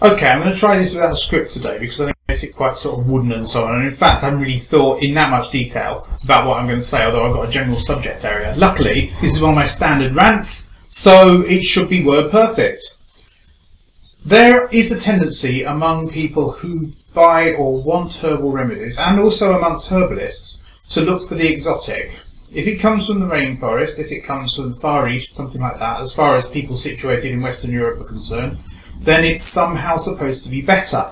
Okay, I'm going to try this without a script today because I think it makes it quite sort of wooden and so on. And in fact, I haven't really thought in that much detail about what I'm going to say, although I've got a general subject area. Luckily, this is one of my standard rants, so it should be word perfect. There is a tendency among people who buy or want herbal remedies, and also amongst herbalists, to look for the exotic. If it comes from the rainforest, if it comes from the Far East, something like that, as far as people situated in Western Europe are concerned, then it's somehow supposed to be better.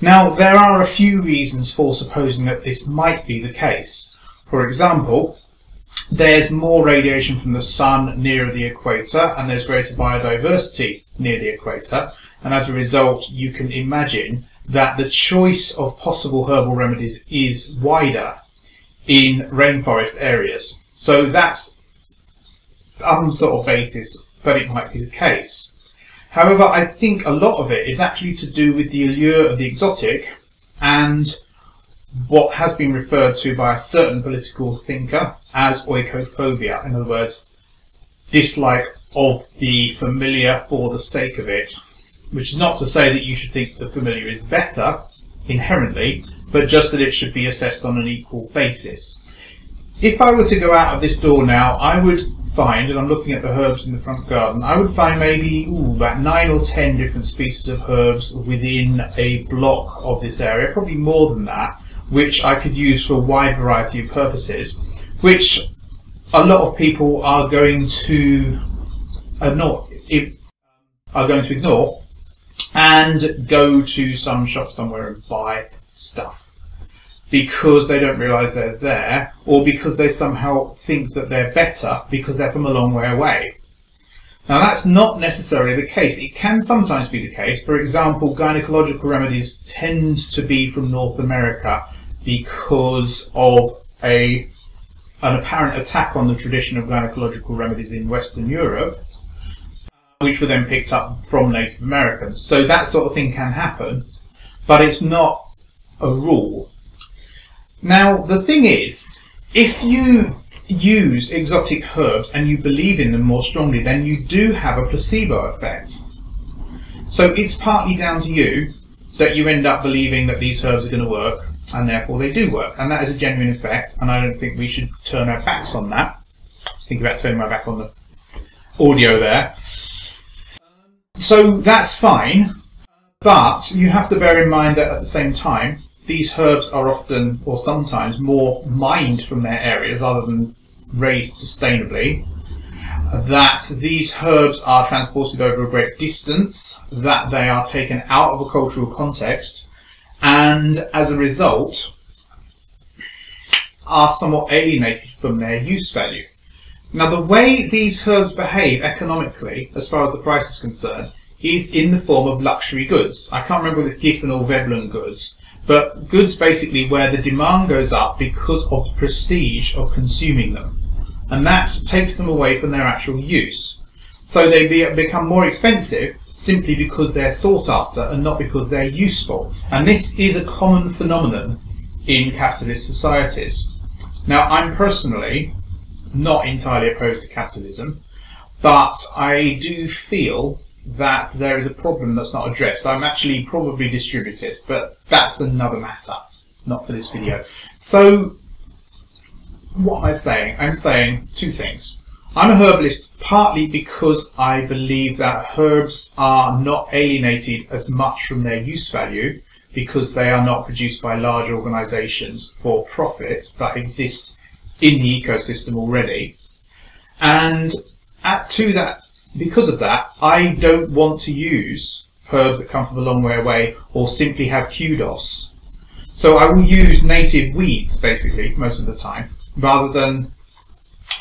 Now, there are a few reasons for supposing that this might be the case. For example, there's more radiation from the sun nearer the equator, and there's greater biodiversity near the equator, and as a result you can imagine that the choice of possible herbal remedies is wider in rainforest areas. So that's some sort of basis that it might be the case. However, I think a lot of it is actually to do with the allure of the exotic and what has been referred to by a certain political thinker as oikophobia. In other words, dislike of the familiar for the sake of it, which is not to say that you should think the familiar is better inherently, but just that it should be assessed on an equal basis. If I were to go out of this door now, I would find, and I'm looking at the herbs in the front garden, I would find maybe about 9 or 10 different species of herbs within a block of this area, probably more than that, which I could use for a wide variety of purposes, which a lot of people are going to ignore and go to some shop somewhere and buy stuff because they don't realise they're there, or because they somehow think that they're better because they're from a long way away. Now, that's not necessarily the case. It can sometimes be the case. For example, gynaecological remedies tend to be from North America because of an apparent attack on the tradition of gynaecological remedies in Western Europe, which were then picked up from Native Americans. So that sort of thing can happen, but it's not a rule. Now, the thing is, if you use exotic herbs and you believe in them more strongly, then you do have a placebo effect. So it's partly down to you that you end up believing that these herbs are going to work, and therefore they do work. And that is a genuine effect, and I don't think we should turn our backs on that. Just think about turning my back on the audio there. So that's fine, but you have to bear in mind that at the same time, these herbs are often, or sometimes, more mined from their areas rather than raised sustainably, that these herbs are transported over a great distance, that they are taken out of a cultural context, and as a result are somewhat alienated from their use value. Now, the way these herbs behave economically, as far as the price is concerned, is in the form of luxury goods. I can't remember whether it's Giffen or Veblen goods, but goods basically where the demand goes up because of the prestige of consuming them. And that takes them away from their actual use. So they become more expensive simply because they're sought after and not because they're useful. And this is a common phenomenon in capitalist societies. Now, I'm personally not entirely opposed to capitalism, but I do feel that there is a problem that's not addressed. I'm actually probably distributist, but that's another matter, not for this video. So, what am I saying? I'm saying two things. I'm a herbalist partly because I believe that herbs are not alienated as much from their use value because they are not produced by large organisations for profit but exist in the ecosystem already. And because of that, I don't want to use herbs that come from a long way away or simply have kudos. So I will use native weeds, basically, most of the time, rather than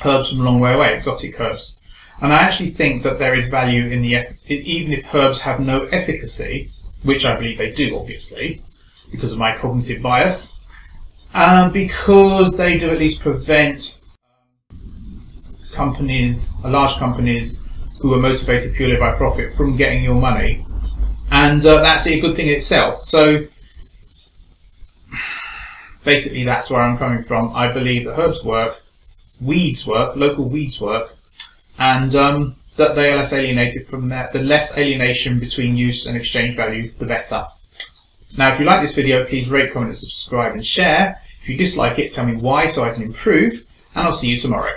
herbs from a long way away, exotic herbs. And I actually think that there is value in even if herbs have no efficacy, which I believe they do, obviously, because of my cognitive bias, because they do at least prevent large companies who are motivated purely by profit from getting your money, and that's a good thing in itself. So basically that's where I'm coming from. I believe that herbs work, weeds work, local weeds work, and that they are less alienated from that, the less alienation between use and exchange value, the better. Now, if you like this video, please rate, comment and subscribe and share. If you dislike it, tell me why so I can improve, and I'll see you tomorrow.